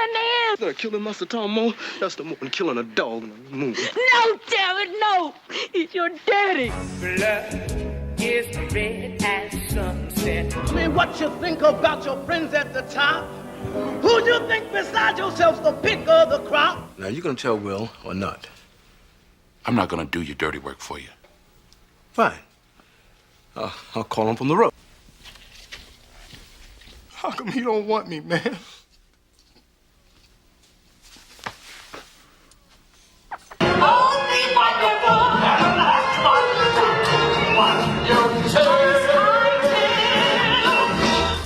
is. They're killing Master Tom Moore. That's no more than killing a dog in a movie. No, damn it, no. He's your daddy. Blood is red as sunset. I mean, what you think about your friends at the top? Who you think beside yourself's the pick of the crop? Now, you gonna tell Will or not? I'm not gonna do your dirty work for you. Fine. I'll call him from the road. How come he don't want me, man?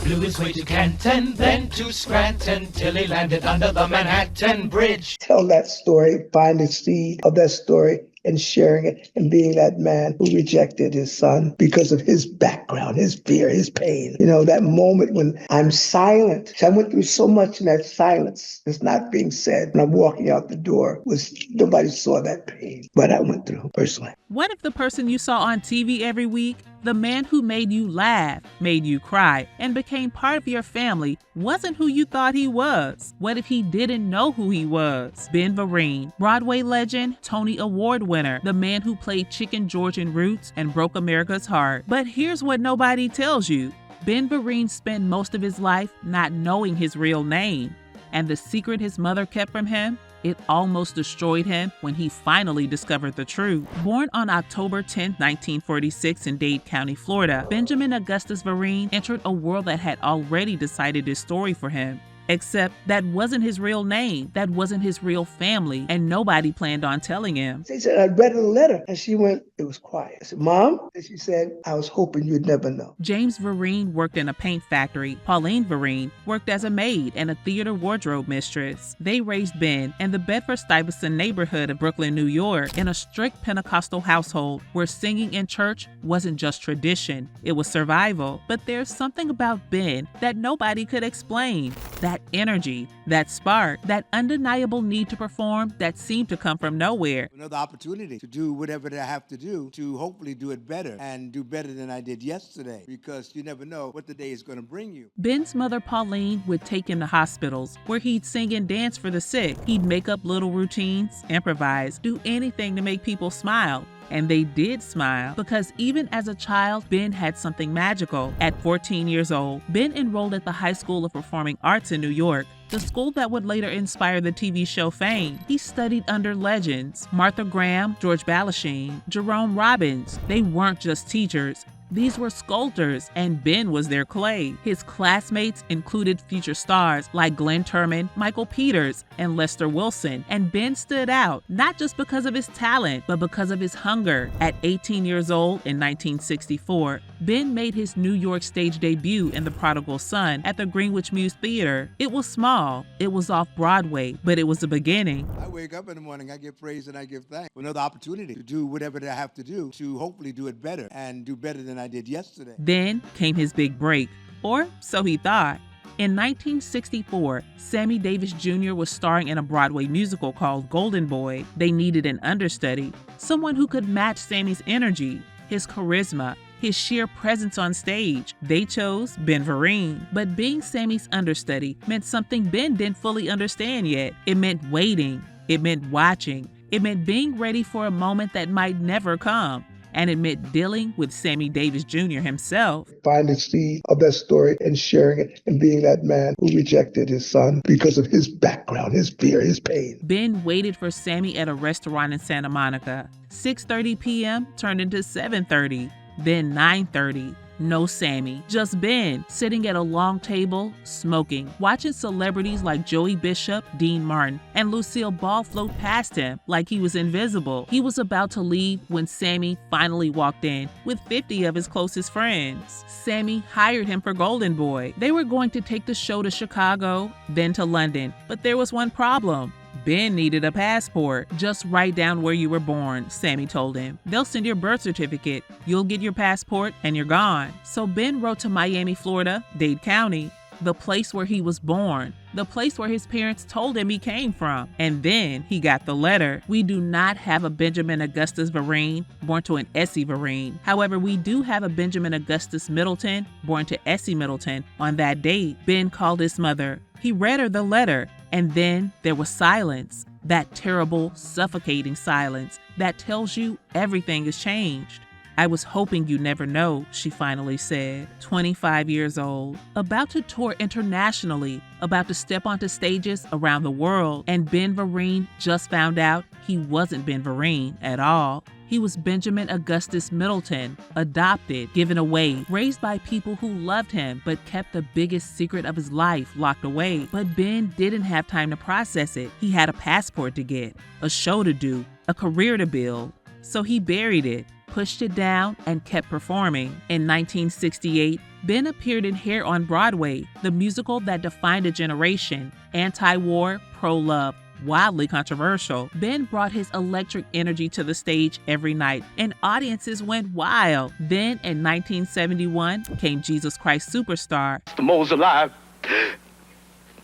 Flew his way to Canton, then to Scranton, till he landed under the Manhattan Bridge. Tell that story, find the seed of that story, and sharing it and being that man who rejected his son because of his background, his fear, his pain. You know, that moment when I'm silent. I went through so much in that silence that's not being said. When I'm walking out the door, nobody saw that pain, but I went through personally. What if the person you saw on TV every week, the man who made you laugh, made you cry, and became part of your family, wasn't who you thought he was? What if he didn't know who he was? Ben Vereen, Broadway legend, Tony Award winner, the man who played Chicken George in Roots and broke America's heart. But here's what nobody tells you. Ben Vereen spent most of his life not knowing his real name. And the secret his mother kept from him? It almost destroyed him when he finally discovered the truth. Born on October 10, 1946 in Dade County, Florida, Benjamin Augustus Vereen entered a world that had already decided his story for him. Except that wasn't his real name, that wasn't his real family, and nobody planned on telling him. She said, I read a letter, and she went, it was quiet. I said, Mom? And she said, I was hoping you'd never know. James Vereen worked in a paint factory. Pauline Vereen worked as a maid and a theater wardrobe mistress. They raised Ben in the Bedford-Stuyvesant neighborhood of Brooklyn, New York, in a strict Pentecostal household where singing in church wasn't just tradition, it was survival. But there's something about Ben that nobody could explain. That energy, that spark, that undeniable need to perform that seemed to come from nowhere. Another opportunity to do whatever I have to do to hopefully do it better and do better than I did yesterday, because you never know what the day is going to bring you. Ben's mother, Pauline, would take him to hospitals where he'd sing and dance for the sick. He'd make up little routines, improvise, do anything to make people smile. And they did smile, because even as a child, Ben had something magical. At 14 years old, Ben enrolled at the High School of Performing Arts in New York, the school that would later inspire the TV show Fame. He studied under legends, Martha Graham, George Balanchine, Jerome Robbins. They weren't just teachers. These were sculptors, and Ben was their clay. His classmates included future stars like Glenn Turman, Michael Peters, and Lester Wilson. And Ben stood out, not just because of his talent, but because of his hunger. At 18 years old in 1964, Ben made his New York stage debut in The Prodigal Son at the Greenwich Mews Theater. It was small, it was off Broadway, but it was the beginning. I wake up in the morning, I give praise and I give thanks for another opportunity to do whatever I have to do to hopefully do it better and do better than I did yesterday. Then came his big break, or so he thought. In 1964, Sammy Davis Jr. was starring in a Broadway musical called Golden Boy. They needed an understudy, someone who could match Sammy's energy, his charisma, his sheer presence on stage. They chose Ben Vereen. But being Sammy's understudy meant something Ben didn't fully understand yet. It meant waiting. It meant watching. It meant being ready for a moment that might never come. And it meant dealing with Sammy Davis Jr. himself. Find the seed of that story and sharing it and being that man who rejected his son because of his background, his fear, his pain. Ben waited for Sammy at a restaurant in Santa Monica. 6:30 p.m. turned into 7:30, then 9:30. No Sammy, just Ben, sitting at a long table, smoking, watching celebrities like Joey Bishop, Dean Martin, and Lucille Ball float past him like he was invisible. He was about to leave when Sammy finally walked in with 50 of his closest friends. Sammy hired him for Golden Boy. They were going to take the show to Chicago, then to London, but there was one problem. Ben needed a passport. Just write down where you were born, Sammy told him. They'll send your birth certificate. You'll get your passport and you're gone. So Ben wrote to Miami, Florida, Dade County. the place where he was born, the place where his parents told him he came from. And then he got the letter. We do not have a Benjamin Augustus Vereen, born to an Essie Vereen. However, we do have a Benjamin Augustus Middleton, born to Essie Middleton. On that date, Ben called his mother. He read her the letter, and then there was silence. That terrible, suffocating silence that tells you everything has changed. I was hoping you never know, she finally said, 25 years old, about to tour internationally, about to step onto stages around the world, and Ben Vereen just found out he wasn't Ben Vereen at all. He was Benjamin Augustus Middleton, adopted, given away, raised by people who loved him, but kept the biggest secret of his life locked away. But Ben didn't have time to process it. He had a passport to get, a show to do, a career to build. So he buried it, pushed it down, and kept performing. In 1968, Ben appeared in Hair on Broadway, the musical that defined a generation, anti-war, pro-love, wildly controversial. Ben brought his electric energy to the stage every night, and audiences went wild. Then, in 1971, came Jesus Christ Superstar. The mole's alive.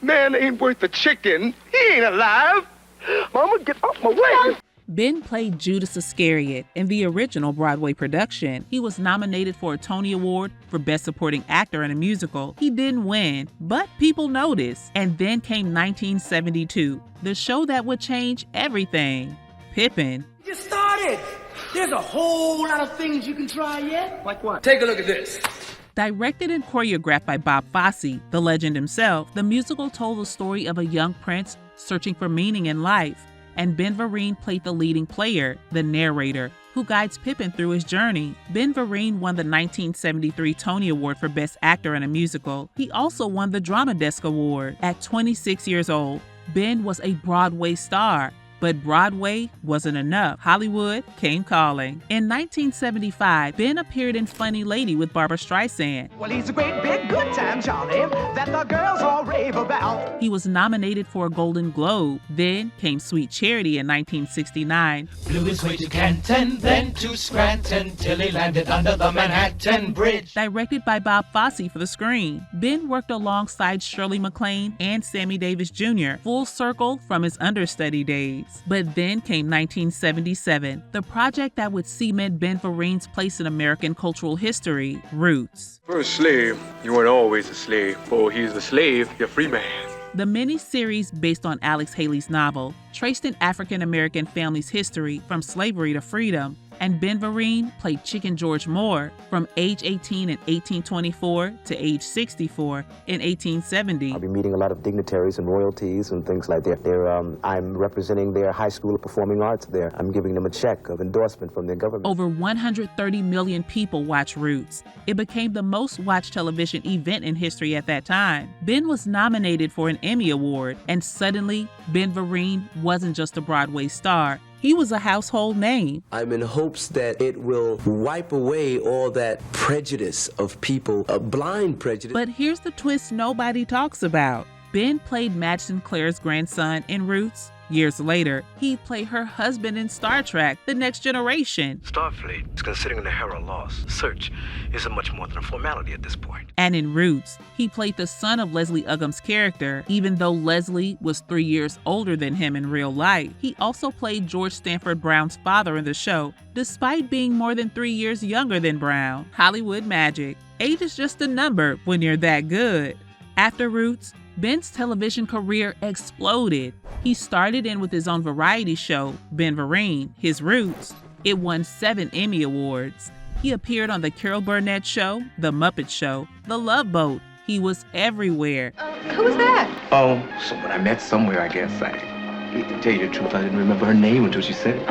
Man ain't worth a chicken. He ain't alive. Mama, get off my way. Ben played Judas Iscariot in the original Broadway production. He was nominated for a Tony Award for Best Supporting Actor in a Musical. He didn't win, but people noticed. And then came 1972, the show that would change everything. Pippin. Just started. There's a whole lot of things you can try yet. Like what? Take a look at this. Directed and choreographed by Bob Fosse, the legend himself, the musical told the story of a young prince searching for meaning in life. And Ben Vereen played the leading player, the narrator, who guides Pippin through his journey. Ben Vereen won the 1973 Tony Award for Best Actor in a Musical. He also won the Drama Desk Award. At 26 years old, Ben was a Broadway star. But Broadway wasn't enough. Hollywood came calling. In 1975, Ben appeared in Funny Lady with Barbra Streisand. Well, he's a great big good time, Charlie, that the girls all rave about. He was nominated for a Golden Globe. Then came Sweet Charity in 1969. Blew his way to Canton, then to Scranton, till he landed under the Manhattan Bridge. Directed by Bob Fosse for the screen, Ben worked alongside Shirley MacLaine and Sammy Davis Jr., full circle from his understudy days. But then came 1977, the project that would cement Ben Vereen's place in American cultural history, Roots. For a slave, you weren't always a slave. Oh, he's a slave, you're a free man. The mini-series based on Alex Haley's novel traced an African-American family's history from slavery to freedom, and Ben Vereen played Chicken George Moore from age 18 in 1824 to age 64 in 1870. I'll be meeting a lot of dignitaries and royalties and things like that. I'm representing their high school of performing arts there. I'm giving them a check of endorsement from their government. Over 130 million people watch Roots. It became the most watched television event in history at that time. Ben was nominated for an Emmy Award, and suddenly, Ben Vereen wasn't just a Broadway star. He was a household name. I'm in hopes that it will wipe away all that prejudice of people, a blind prejudice. But here's the twist nobody talks about. Ben played Madge Sinclair's grandson in Roots. Years later, he'd play her husband in Star Trek: The Next Generation. Starfleet is considering the Hera lost. Search isn't much more than a formality at this point. And in Roots, he played the son of Leslie Uggams' character, even though Leslie was 3 years older than him in real life. He also played George Stanford Brown's father in the show, despite being more than 3 years younger than Brown. Hollywood magic. Age is just a number when you're that good. After Roots, Ben's television career exploded. He started in with his own variety show, Ben Vereen, His Roots. It won 7 Emmy Awards. He appeared on The Carol Burnett Show, The Muppet Show, The Love Boat. He was everywhere. Who's that? Oh, someone I met somewhere, I guess. I hate to tell you the truth, I didn't remember her name until she said it.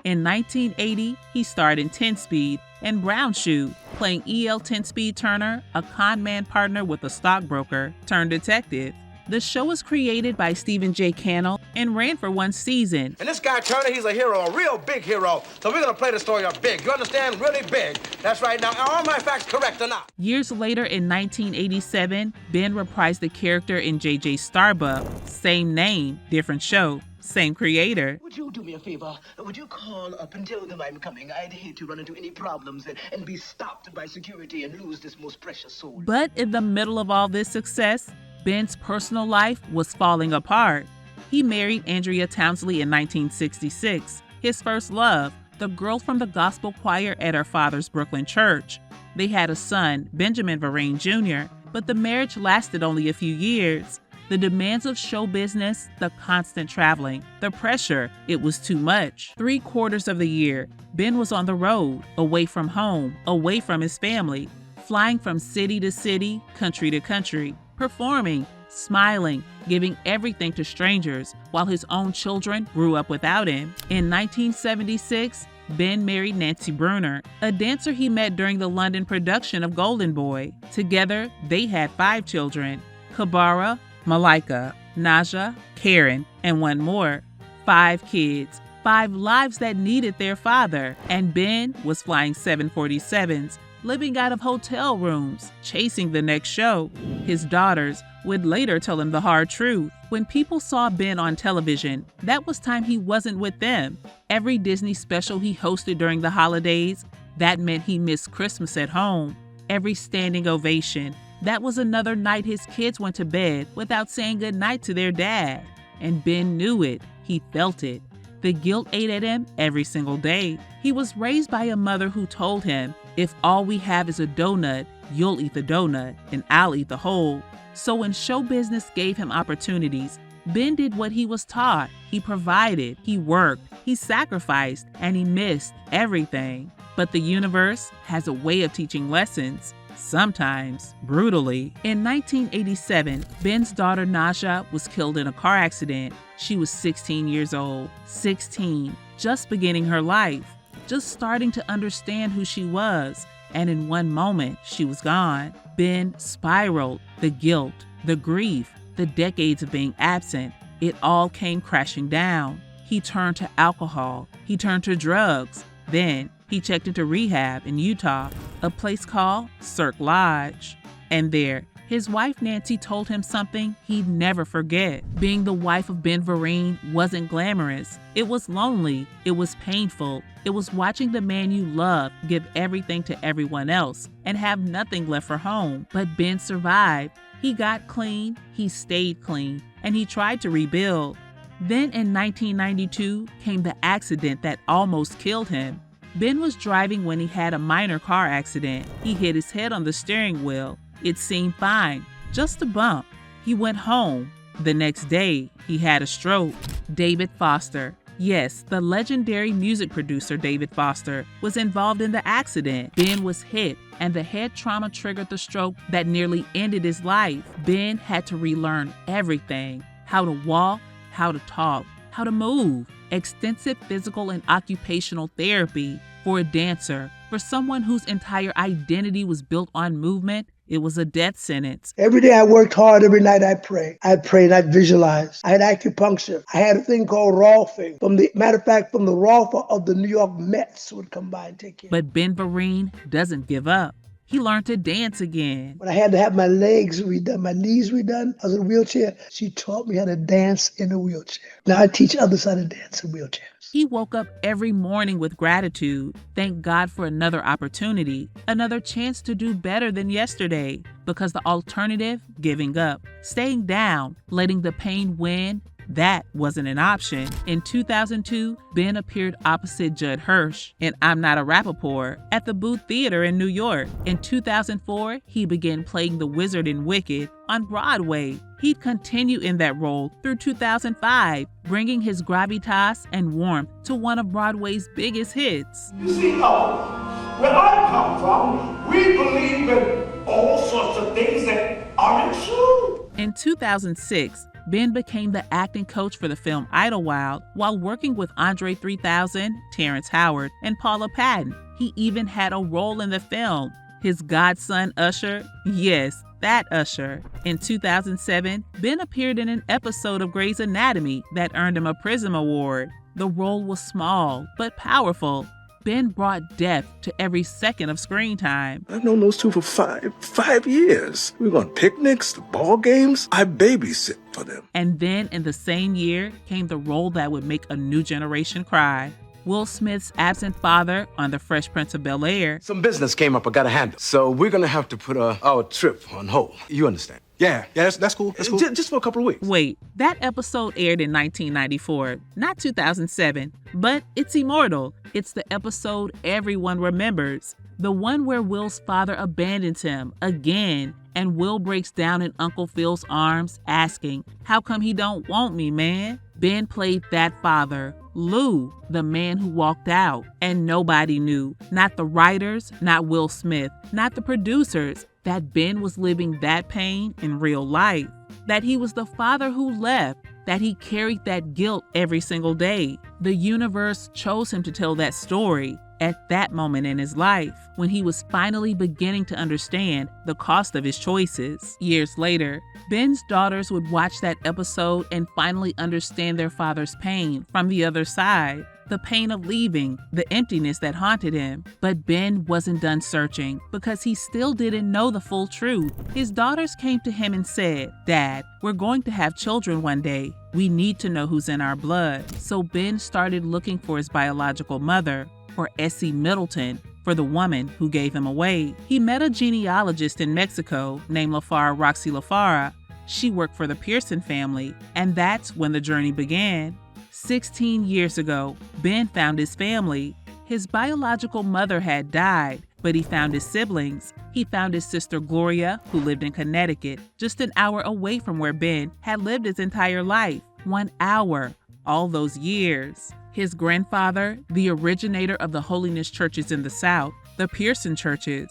In 1980, he starred in 10 Speed and Brown Shoe, playing E.L. 10-Speed Turner, a con man partner with a stockbroker turned detective. The show was created by Stephen J. Cannell and ran for 1 season. And this guy Turner, he's a hero, a real big hero. So we're gonna play the story up big. You understand? Really big. That's right. Now, are all my facts correct or not? Years later, in 1987, Ben reprised the character in J.J. Starbuck. Same name, different show. same creator. Would you do me a favor? Would you call up and tell them I'm coming? I'd hate to run into any problems and be stopped by security and lose this most precious soul. But in the middle of all this success, Ben's personal life was falling apart. He married Andrea Townsley in 1966, his first love, the girl from the gospel choir at her father's Brooklyn church. They had a son, Benjamin Vereen Jr., but the marriage lasted only a few years. The demands of show business, the constant traveling, the pressure, it was too much. 3/4 of the year, Ben was on the road, away from home, away from his family, flying from city to city, country to country, performing, smiling, giving everything to strangers, while his own children grew up without him. In 1976, Ben married Nancy Bruner, a dancer he met during the London production of Golden Boy. Together, they had 5 children: Kabara, Malika, Naja, Karen, and one more. 5 kids, 5 lives that needed their father. And Ben was flying 747s, living out of hotel rooms, chasing the next show. His daughters would later tell him the hard truth. When people saw Ben on television, that was time he wasn't with them. Every Disney special he hosted during the holidays, that meant he missed Christmas at home. Every standing ovation, that was another night his kids went to bed without saying goodnight to their dad. And Ben knew it. He felt it. The guilt ate at him every single day. He was raised by a mother who told him, if all we have is a donut, you'll eat the donut and I'll eat the whole. So when show business gave him opportunities, Ben did what he was taught. He provided, he worked, he sacrificed, and he missed everything. But the universe has a way of teaching lessons, sometimes brutally. In 1987, Ben's daughter Naja was killed in a car accident. She was 16 years old. 16, just beginning her life, just starting to understand who she was. And in one moment, she was gone. Ben spiraled. The guilt, the grief, the decades of being absent, it all came crashing down. He turned to alcohol. He turned to drugs. Then he checked into rehab in Utah, a place called Cirque Lodge. And there, his wife Nancy told him something he'd never forget. Being the wife of Ben Vereen wasn't glamorous. It was lonely. It was painful. It was watching the man you love give everything to everyone else and have nothing left for home. But Ben survived. He got clean, he stayed clean, and he tried to rebuild. Then in 1992 came the accident that almost killed him. Ben was driving when he had a minor car accident. He hit his head on the steering wheel. It seemed fine, just a bump. He went home. The next day, he had a stroke. David Foster, yes, the legendary music producer David Foster, was involved in the accident. Ben was hit, and the head trauma triggered the stroke that nearly ended his life. Ben had to relearn everything: how to walk, how to talk, how to move. Extensive physical and occupational therapy. For a dancer, for someone whose entire identity was built on movement, it was a death sentence. Every day I worked hard. Every night I pray. I'd pray and I'd visualize. I had acupuncture. I had a thing called rolfing. From the rolfer of the New York Mets would come by and take care. But Ben Vereen doesn't give up. He learned to dance again. When I had to have my legs redone, my knees redone, I was in a wheelchair. She taught me how to dance in a wheelchair. Now I teach others how to dance in wheelchairs. He woke up every morning with gratitude. Thank God for another opportunity, another chance to do better than yesterday. Because the alternative, giving up, staying down, letting the pain win, that wasn't an option. In 2002, Ben appeared opposite Judd Hirsch in I'm Not a Rappaport at the Booth Theater in New York. In 2004, he began playing the Wizard in Wicked on Broadway. He'd continue in that role through 2005, bringing his gravitas and warmth to one of Broadway's biggest hits. You see, where I come from, we believe in all sorts of things that aren't true. In 2006, Ben became the acting coach for the film Idlewild while working with Andre 3000, Terrence Howard, and Paula Patton. He even had a role in the film. His godson, Usher, yes, that Usher. In 2007, Ben appeared in an episode of Grey's Anatomy that earned him a Prism Award. The role was small but powerful. Ben brought death to every second of screen time. I've known those two for five years. We went on picnics, the ball games. I babysit for them. And then in the same year came the role that would make a new generation cry. Will Smith's absent father on The Fresh Prince of Bel-Air. Some business came up I gotta handle. So we're gonna have to put our trip on hold. You understand? Yeah, that's cool. That's cool. Just for a couple of weeks. Wait, that episode aired in 1994, not 2007, but it's immortal. It's the episode everyone remembers. The one where Will's father abandons him again, and Will breaks down in Uncle Phil's arms, asking, "How come he don't want me, man?" Ben played that father, Lou, the man who walked out, and nobody knew, not the writers, not Will Smith, not the producers, that Ben was living that pain in real life, that he was the father who left, that he carried that guilt every single day. The universe chose him to tell that story at that moment in his life, when he was finally beginning to understand the cost of his choices. Years later, Ben's daughters would watch that episode and finally understand their father's pain from the other side. The pain of leaving, the emptiness that haunted him. But Ben wasn't done searching because he still didn't know the full truth. His daughters came to him and said, "Dad, we're going to have children one day. We need to know who's in our blood." So Ben started looking for his biological mother, for Essie Middleton, for the woman who gave him away. He met a genealogist in Mexico named Roxy Lafara. She worked for the Pearson family, and that's when the journey began. 16 years ago, Ben found his family. His biological mother had died, but he found his siblings. He found his sister Gloria, who lived in Connecticut, just an hour away from where Ben had lived his entire life. 1 hour, all those years. His grandfather, the originator of the holiness churches in the South, the Pearson churches.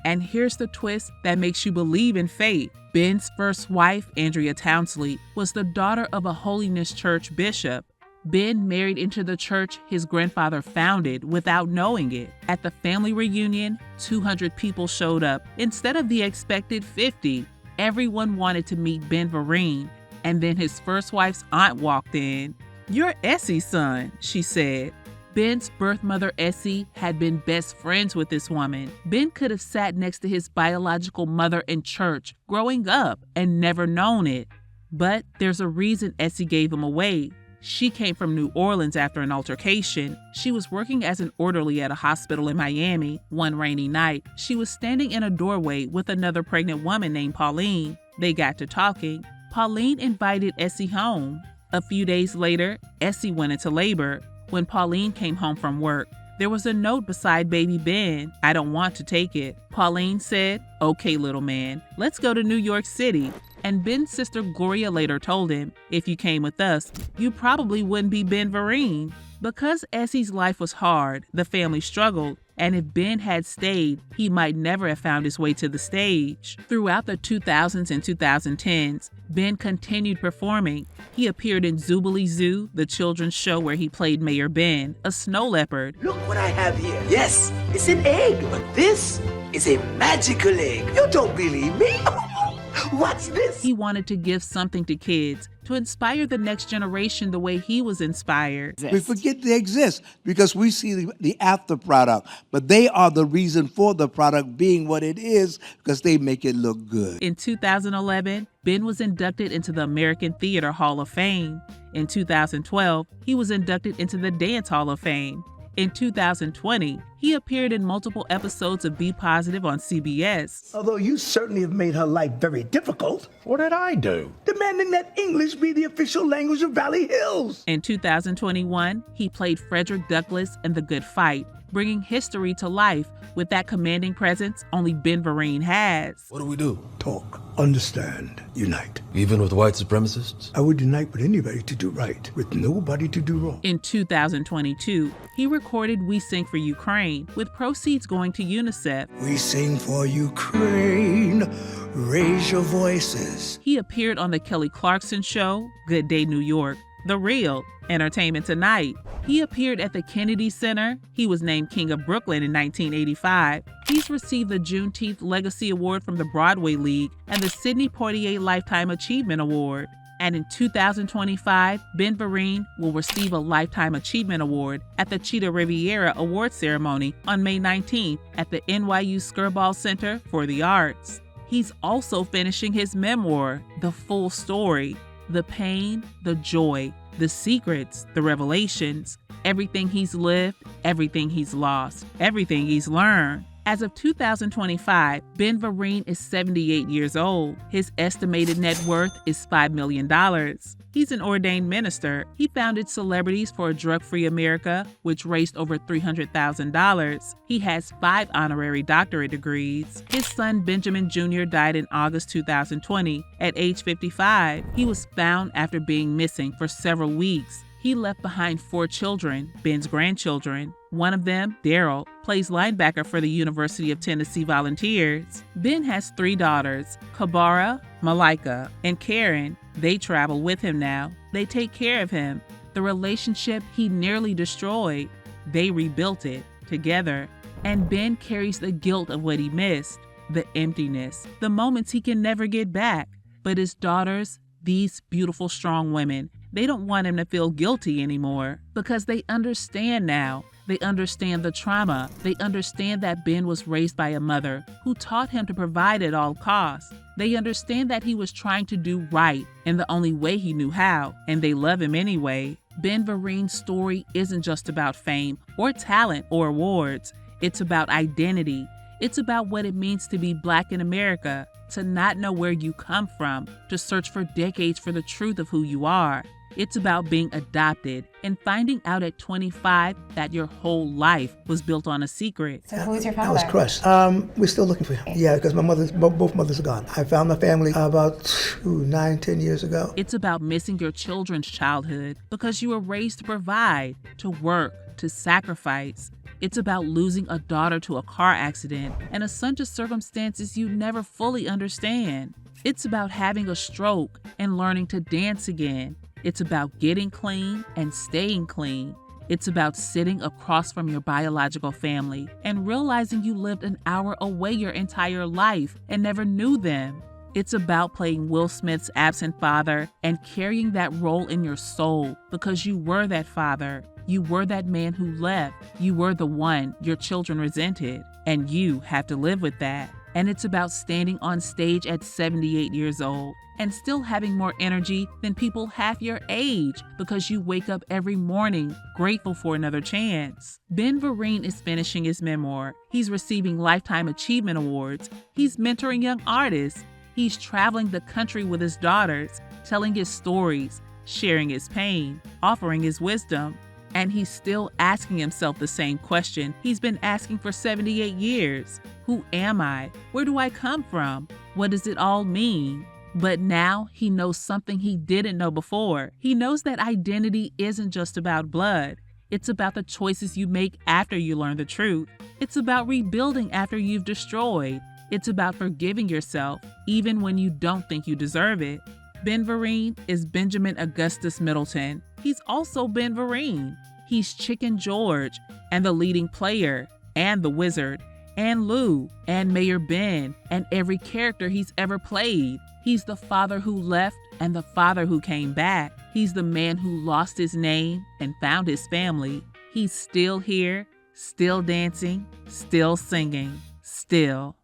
And here's the twist that makes you believe in fate. Ben's first wife, Andrea Townsley, was the daughter of a holiness church bishop. Ben married into the church his grandfather founded without knowing it. At the family reunion, 200 people showed up instead of the expected 50. Everyone wanted to meet Ben Vereen, and then his first wife's aunt walked in. "You're Essie's son," she said. Ben's birth mother, Essie, had been best friends with this woman. Ben could have sat next to his biological mother in church growing up and never known it. But there's a reason Essie gave him away. She came from New Orleans after an altercation. She was working as an orderly at a hospital in Miami. One rainy night, she was standing in a doorway with another pregnant woman named Pauline. They got to talking. Pauline invited Essie home. A few days later, Essie went into labor. When Pauline came home from work, there was a note beside baby Ben. "I don't want to take it." Pauline said, "Okay, little man, let's go to New York City." And Ben's sister Gloria later told him, "If you came with us, you probably wouldn't be Ben Vereen." Because Essie's life was hard, the family struggled, and if Ben had stayed, he might never have found his way to the stage. Throughout the 2000s and 2010s, Ben continued performing. He appeared in Zoobilee Zoo, the children's show where he played Mayor Ben, a snow leopard. Look what I have here. Yes, it's an egg, but this is a magical egg. You don't believe me? What's this? He wanted to give something to kids, to inspire the next generation the way he was inspired. We forget they exist because we see the after product, but they are the reason for the product being what it is because they make it look good. In 2011, Ben was inducted into the American Theater Hall of Fame. In 2012, he was inducted into the Dance Hall of Fame. In 2020, he appeared in multiple episodes of Be Positive on CBS. Although you certainly have made her life very difficult. What did I do? Demanding that English be the official language of Valley Hills. In 2021, he played Frederick Douglass in The Good Fight, bringing history to life with that commanding presence only Ben Vereen has. What do we do? Talk, understand, unite. Even with white supremacists? I would unite with anybody to do right, with nobody to do wrong. In 2022, he recorded We Sing for Ukraine, with proceeds going to UNICEF. We sing for Ukraine, raise your voices. He appeared on The Kelly Clarkson Show, Good Day New York, The Real, Entertainment Tonight. He appeared at the Kennedy Center. He was named King of Brooklyn in 1985. He's received the Juneteenth Legacy Award from the Broadway League and the Sidney Poitier Lifetime Achievement Award. And in 2025, Ben Vereen will receive a Lifetime Achievement Award at the Cheetah Riviera Award Ceremony on May 19th at the NYU Skirball Center for the Arts. He's also finishing his memoir, The Full Story: The Pain, the Joy, the Secrets, the Revelations, everything he's lived, everything he's lost, everything he's learned. As of 2025, Ben Vereen is 78 years old. His estimated net worth is $5 million. He's an ordained minister. He founded Celebrities for a Drug-Free America, which raised over $300,000. He has 5 honorary doctorate degrees. His son Benjamin Jr. died in August 2020 at age 55. He was found after being missing for several weeks. He left behind 4 children, Ben's grandchildren. One of them, Daryl, plays linebacker for the University of Tennessee Volunteers. Ben has 3 daughters, Kabara, Malika, and Karen. They travel with him now. They take care of him. The relationship he nearly destroyed, they rebuilt it together. And Ben carries the guilt of what he missed, the emptiness, the moments he can never get back. But his daughters, these beautiful, strong women, they don't want him to feel guilty anymore because they understand now. They understand the trauma. They understand that Ben was raised by a mother who taught him to provide at all costs. They understand that he was trying to do right in the only way he knew how, and they love him anyway. Ben Vereen's story isn't just about fame or talent or awards. It's about identity. It's about what it means to be Black in America, to not know where you come from, to search for decades for the truth of who you are. It's about being adopted and finding out at 25 that your whole life was built on a secret. So who's your father? I was crushed. We're still looking for him. Yeah, because both mothers are gone. I found my family about 10 years ago. It's about missing your children's childhood because you were raised to provide, to work, to sacrifice. It's about losing a daughter to a car accident and a son to circumstances you never fully understand. It's about having a stroke and learning to dance again. It's about getting clean and staying clean. It's about sitting across from your biological family and realizing you lived an hour away your entire life and never knew them. It's about playing Will Smith's absent father and carrying that role in your soul because you were that father. You were that man who left. You were the one your children resented, and you have to live with that. And it's about standing on stage at 78 years old and still having more energy than people half your age because you wake up every morning grateful for another chance. Ben Vereen is finishing his memoir. He's receiving Lifetime Achievement Awards. He's mentoring young artists. He's traveling the country with his daughters, telling his stories, sharing his pain, offering his wisdom. And he's still asking himself the same question he's been asking for 78 years. Who am I? Where do I come from? What does it all mean? But now he knows something he didn't know before. He knows that identity isn't just about blood. It's about the choices you make after you learn the truth. It's about rebuilding after you've destroyed. It's about forgiving yourself, even when you don't think you deserve it. Ben Vereen is Benjamin Augustus Middleton. He's also Ben Vereen. He's Chicken George, and the leading player, and the wizard, and Lou, and Mayor Ben, and every character he's ever played. He's the father who left and the father who came back. He's the man who lost his name and found his family. He's still here, still dancing, still singing, still.